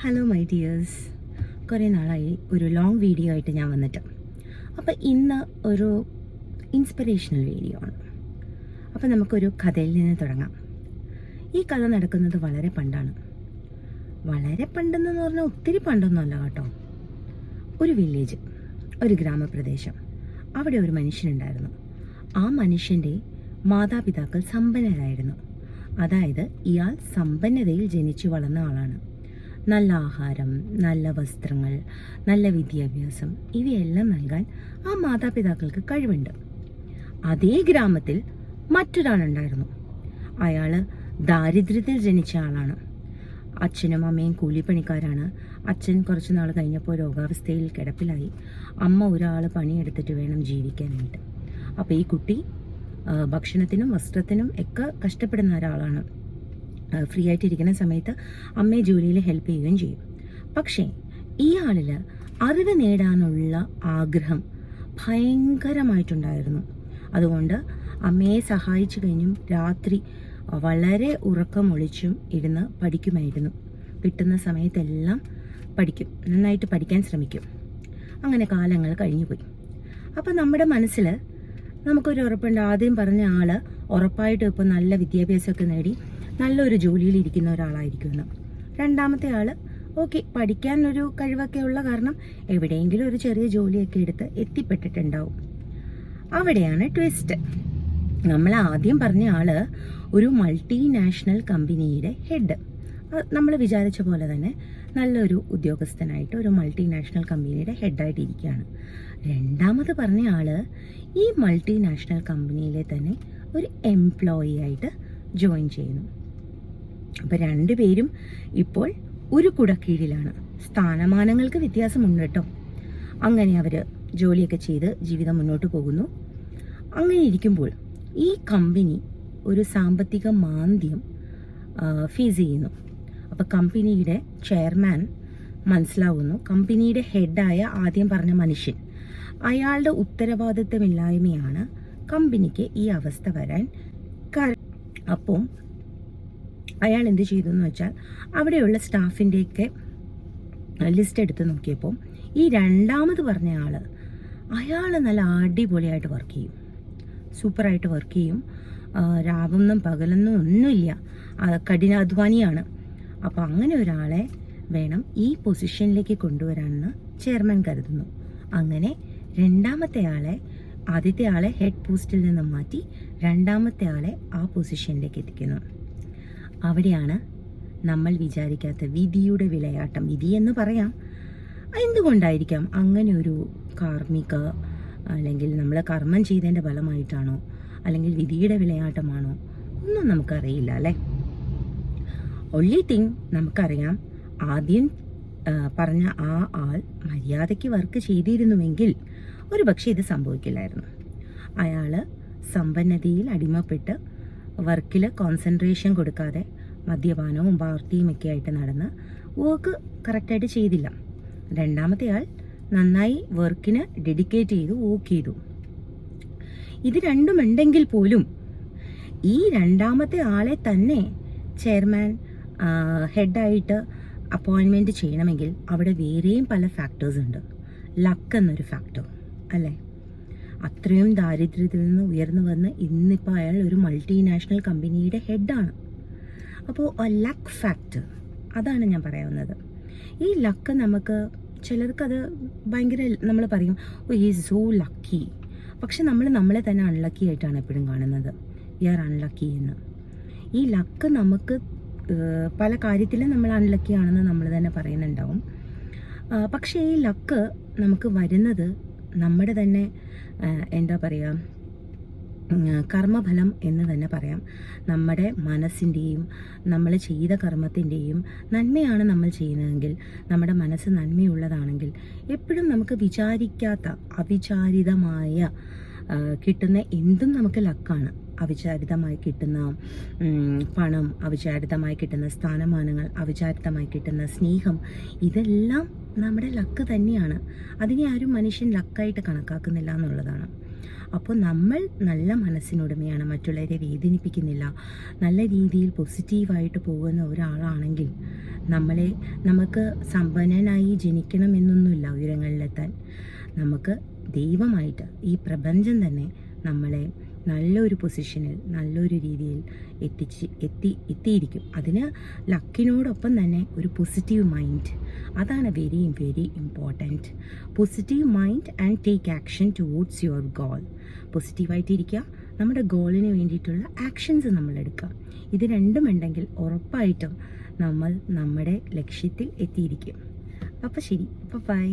Hello my dears, കുറേ നാളായി ഒരു ലോങ് വീഡിയോ ആയിട്ട് ഞാൻ വന്നിട്ട്. അപ്പോൾ ഇന്ന് ഒരു ഇൻസ്പിറേഷണൽ വീഡിയോ ആണ്. അപ്പോൾ നമുക്കൊരു കഥയിൽ നിന്ന് തുടങ്ങാം. ഈ കഥ നടക്കുന്നത് വളരെ പണ്ടാണ്. വളരെ പണ്ടെന്ന് പറഞ്ഞാൽ ഒത്തിരി പണ്ടൊന്നുമല്ല കേട്ടോ. ഒരു വില്ലേജ്, ഒരു ഗ്രാമപ്രദേശം. അവിടെ ഒരു മനുഷ്യനുണ്ടായിരുന്നു. ആ മനുഷ്യൻ്റെ മാതാപിതാക്കൾ സമ്പന്നരായിരുന്നു. അതായത് ഇയാൾ സമ്പന്നതയിൽ ജനിച്ചു വളർന്ന ആളാണ്. നല്ല ആഹാരം, നല്ല വസ്ത്രങ്ങൾ, നല്ല വിദ്യാഭ്യാസം ഇവയെല്ലാം നൽകാൻ ആ മാതാപിതാക്കൾക്ക് കഴിവുണ്ട്. അതേ ഗ്രാമത്തിൽ മറ്റൊരാളുണ്ടായിരുന്നു. അയാൾ ദാരിദ്ര്യത്തിൽ ജനിച്ച ആളാണ്. അച്ഛനും അമ്മയും കൂലിപ്പണിക്കാരാണ്. അച്ഛൻ കുറച്ച് നാൾ കഴിഞ്ഞപ്പോൾ രോഗാവസ്ഥയിൽ കിടപ്പിലായി. അമ്മ ഒരാൾ പണിയെടുത്തിട്ട് വേണം ജീവിക്കാനായിട്ട്. അപ്പോൾ ഈ കുട്ടി ഭക്ഷണത്തിനും വസ്ത്രത്തിനും ഒക്കെ കഷ്ടപ്പെടുന്ന ഒരാളാണ്. ഫ്രീ ആയിട്ടിരിക്കുന്ന സമയത്ത് അമ്മയെ ജോലിയിൽ ഹെൽപ്പ് ചെയ്യുകയും ചെയ്യും. പക്ഷേ ഇയാളിൽ അറിവ് നേടാനുള്ള ആഗ്രഹം ഭയങ്കരമായിട്ടുണ്ടായിരുന്നു. അതുകൊണ്ട് അമ്മയെ സഹായിച്ചു കഴിഞ്ഞും രാത്രി വളരെ ഉറക്കമൊളിച്ചും ഇരുന്ന് പഠിക്കുമായിരുന്നു. കിട്ടുന്ന സമയത്തെല്ലാം പഠിക്കും, നന്നായിട്ട് പഠിക്കാൻ ശ്രമിക്കും. അങ്ങനെ കാലങ്ങൾ കഴിഞ്ഞുപോയി. അപ്പം നമ്മുടെ മനസ്സിൽ നമുക്കൊരു ഉറപ്പുണ്ട്, ആദ്യം പറഞ്ഞ ആൾ ഉറപ്പായിട്ടും ഇപ്പോൾ നല്ല വിദ്യാഭ്യാസമൊക്കെ നേടി നല്ലൊരു ജോലിയിൽ ഇരിക്കുന്ന ഒരാളായിരിക്കുമെന്ന്. രണ്ടാമത്തെ ആൾ ഓക്കെ, പഠിക്കാൻ ഒരു കഴിവൊക്കെ ഉള്ള കാരണം എവിടെയെങ്കിലും ഒരു ചെറിയ ജോലിയൊക്കെ എടുത്ത് എത്തിപ്പെട്ടിട്ടുണ്ടാവും. അവിടെയാണ് ട്വിസ്റ്റ്. നമ്മൾ ആദ്യം പറഞ്ഞ ആള് ഒരു മൾട്ടിനാഷണൽ കമ്പനിയുടെ ഹെഡ്. നമ്മൾ വിചാരിച്ച പോലെ തന്നെ നല്ലൊരു ഉദ്യോഗസ്ഥനായിട്ട് ഒരു മൾട്ടിനാഷണൽ കമ്പനിയുടെ ഹെഡായിട്ട് ഇരിക്കുകയാണ്. രണ്ടാമത് പറഞ്ഞ ആള് ഈ മൾട്ടിനാഷണൽ കമ്പനിയിലെ തന്നെ ഒരു എംപ്ലോയി ആയിട്ട് ജോയിൻ ചെയ്യുന്നു. അപ്പോൾ രണ്ടുപേരും ഇപ്പോൾ ഒരു കുടക്കീഴിലാണ്. സ്ഥാനമാനങ്ങൾക്ക് വ്യത്യാസമുണ്ട് കേട്ടോ. അങ്ങനെ അവർ ജോലിയൊക്കെ ചെയ്ത് ജീവിതം മുന്നോട്ട് പോകുന്നു. അങ്ങനെ ഇരിക്കുമ്പോൾ ഈ കമ്പനി ഒരു സാമ്പത്തിക മാന്ദ്യം ഫേസ് ചെയ്യുന്നു. അപ്പോൾ കമ്പനിയുടെ ചെയർമാൻ മനസ്സിലാവുന്നു, കമ്പനിയുടെ ഹെഡായ ആദ്യം പറഞ്ഞ മനുഷ്യൻ, അയാളുടെ ഉത്തരവാദിത്തമില്ലായ്മയാണ് കമ്പനിക്ക് ഈ അവസ്ഥ വരാൻ കാരണം. അപ്പോൾ അയാൾ എന്ത് ചെയ്തു എന്ന് വെച്ചാൽ അവിടെയുള്ള സ്റ്റാഫിൻ്റെയൊക്കെ ലിസ്റ്റ് എടുത്ത് നോക്കിയപ്പോൾ ഈ രണ്ടാമത് പറഞ്ഞ അയാൾ നല്ല അടിപൊളിയായിട്ട് വർക്ക് ചെയ്യും, സൂപ്പറായിട്ട് വർക്ക് ചെയ്യും. രാവൊന്നും പകലൊന്നും ഒന്നുമില്ല, കഠിനാധ്വാനിയാണ്. അപ്പോൾ അങ്ങനെ ഒരാളെ വേണം ഈ പൊസിഷനിലേക്ക് കൊണ്ടുവരാനെന്ന് ചെയർമാൻ കരുതുന്നു. അങ്ങനെ രണ്ടാമത്തെ ആളെ, ആദ്യത്തെ ആളെ ഹെഡ് പോസ്റ്റിൽ നിന്ന് മാറ്റി രണ്ടാമത്തെ ആളെ ആ പൊസിഷനിലേക്ക് എത്തിക്കുന്നു. അവിടെയാണ് നമ്മൾ വിചാരിക്കാത്ത വിധിയുടെ വിളയാട്ടം. വിധി എന്ന് പറയാം, എന്തുകൊണ്ടായിരിക്കാം അങ്ങനെ ഒരു കാർമിക, അല്ലെങ്കിൽ നമ്മൾ കർമ്മം ചെയ്തതിൻ്റെ ഫലമായിട്ടാണോ, അല്ലെങ്കിൽ വിധിയുടെ വിളയാട്ടമാണോ, ഒന്നും നമുക്കറിയില്ല അല്ലേ. ഒൺലി തിങ് നമുക്കറിയാം, ആദ്യം പറഞ്ഞ ആ ആൾ മര്യാദയ്ക്ക് വർക്ക് ചെയ്തിരുന്നുവെങ്കിൽ ഒരു പക്ഷേ ഇത് സംഭവിക്കില്ലായിരുന്നു. അയാൾ സമ്പന്നതയിൽ അടിമപ്പെട്ട് വർക്കിൽ കോൺസെൻട്രേഷൻ കൊടുക്കാതെ മദ്യപാനവും പാർട്ടിയും ഒക്കെ ആയിട്ട് നടന്ന് വർക്ക് കറക്റ്റായിട്ട് ചെയ്തില്ല. രണ്ടാമത്തെ ആൾ നന്നായി വർക്കിന് ഡെഡിക്കേറ്റ് ചെയ്തു, വർക്ക് ചെയ്തു. ഇത് രണ്ടും ഉണ്ടെങ്കിൽ പോലും ഈ രണ്ടാമത്തെ ആളെ തന്നെ ചെയർമാൻ ഹെഡായിട്ട് അപ്പോയിൻമെൻറ്റ് ചെയ്യണമെങ്കിൽ അവിടെ വേറെയും പല ഫാക്ടേഴ്സ് ഉണ്ട്. ലക്ക് എന്നൊരു ഫാക്ടർ അല്ലേ. അത്രയും ദാരിദ്ര്യത്തിൽ നിന്ന് ഉയർന്നു വന്ന് ഇന്നിപ്പോൾ അയാൾ ഒരു മൾട്ടിനാഷണൽ കമ്പനിയുടെ ഹെഡാണ്. അപ്പോൾ ലക്ക് ഫാക്ടർ, അതാണ് ഞാൻ പറയാവുന്നത്. ഈ ലക്ക് നമുക്ക് ചിലർക്കത് ഭയങ്കര, നമ്മൾ പറയും ഓ ഹി ഈസ് സോ ലക്കി. പക്ഷെ നമ്മളെ തന്നെ അൺലക്കി ആയിട്ടാണ് എപ്പോഴും കാണുന്നത്. വി ആർ അൺലക്കി എന്ന്. ഈ ലക്ക് നമുക്ക് പല കാര്യത്തിലും നമ്മൾ അൺലക്കി ആണെന്ന് നമ്മൾ തന്നെ പറയുന്നുണ്ടാവും. പക്ഷേ ഈ ലക്ക് നമുക്ക് വരുന്നത് നമ്മുടെ തന്നെ എന്താ പറയുക, കർമ്മഫലം എന്ന് തന്നെ പറയാം. നമ്മുടെ മനസ്സിൻ്റെയും നമ്മൾ ചെയ്ത കർമ്മത്തിൻ്റെയും നന്മയാണ് നമ്മൾ ചെയ്യുന്നതെങ്കിൽ, നമ്മുടെ മനസ്സ് നന്മയുള്ളതാണെങ്കിൽ എപ്പോഴും നമുക്ക് വിചാരിക്കാത്ത അവിചാരിതമായ കിട്ടുന്ന എന്തും നമുക്ക് ലക്കാണ്. അവിചാരിതമായി കിട്ടുന്ന പണം, അവിചാരിതമായി കിട്ടുന്ന സ്ഥാനമാനങ്ങൾ, അവിചാരിതമായി കിട്ടുന്ന സ്നേഹം, ഇതെല്ലാം നമ്മുടെ ലക്ക് തന്നെയാണ്. അതിനെ ആരും മനുഷ്യൻ ലക്കായിട്ട് കണക്കാക്കുന്നില്ല എന്നുള്ളതാണ്. അപ്പോൾ നമ്മൾ നല്ല മനസ്സിനുടമയാണ്, മറ്റുള്ളവരെ വേദനിപ്പിക്കുന്നില്ല, നല്ല രീതിയിൽ പോസിറ്റീവായിട്ട് പോകുന്ന ഒരാളാണെങ്കിൽ നമുക്ക് സമ്പന്നനായി ജനിക്കണമെന്നൊന്നുമില്ല ഉയരങ്ങളിലെത്താൻ. നമുക്ക് ദൈവമായിട്ട് ഈ പ്രപഞ്ചം തന്നെ നമ്മളെ നല്ലൊരു പൊസിഷനിൽ നല്ലൊരു രീതിയിൽ എത്തിയിരിക്കും. അതിന് ലക്കിനോടൊപ്പം തന്നെ ഒരു പോസിറ്റീവ് മൈൻഡ്, അതാണ് very very important. Positive mind and take action towards your goal. പോസിറ്റീവായിട്ടിരിക്കുക, നമ്മുടെ ഗോളിന് വേണ്ടിയിട്ടുള്ള ആക്ഷൻസ് നമ്മൾ എടുക്കുക. ഇത് രണ്ടും ഉണ്ടെങ്കിൽ ഉറപ്പായിട്ടും നമ്മൾ നമ്മുടെ ലക്ഷ്യത്തിൽ എത്തിയിരിക്കും. അപ്പോൾ ശരി, അപ്പോൾ ബൈ.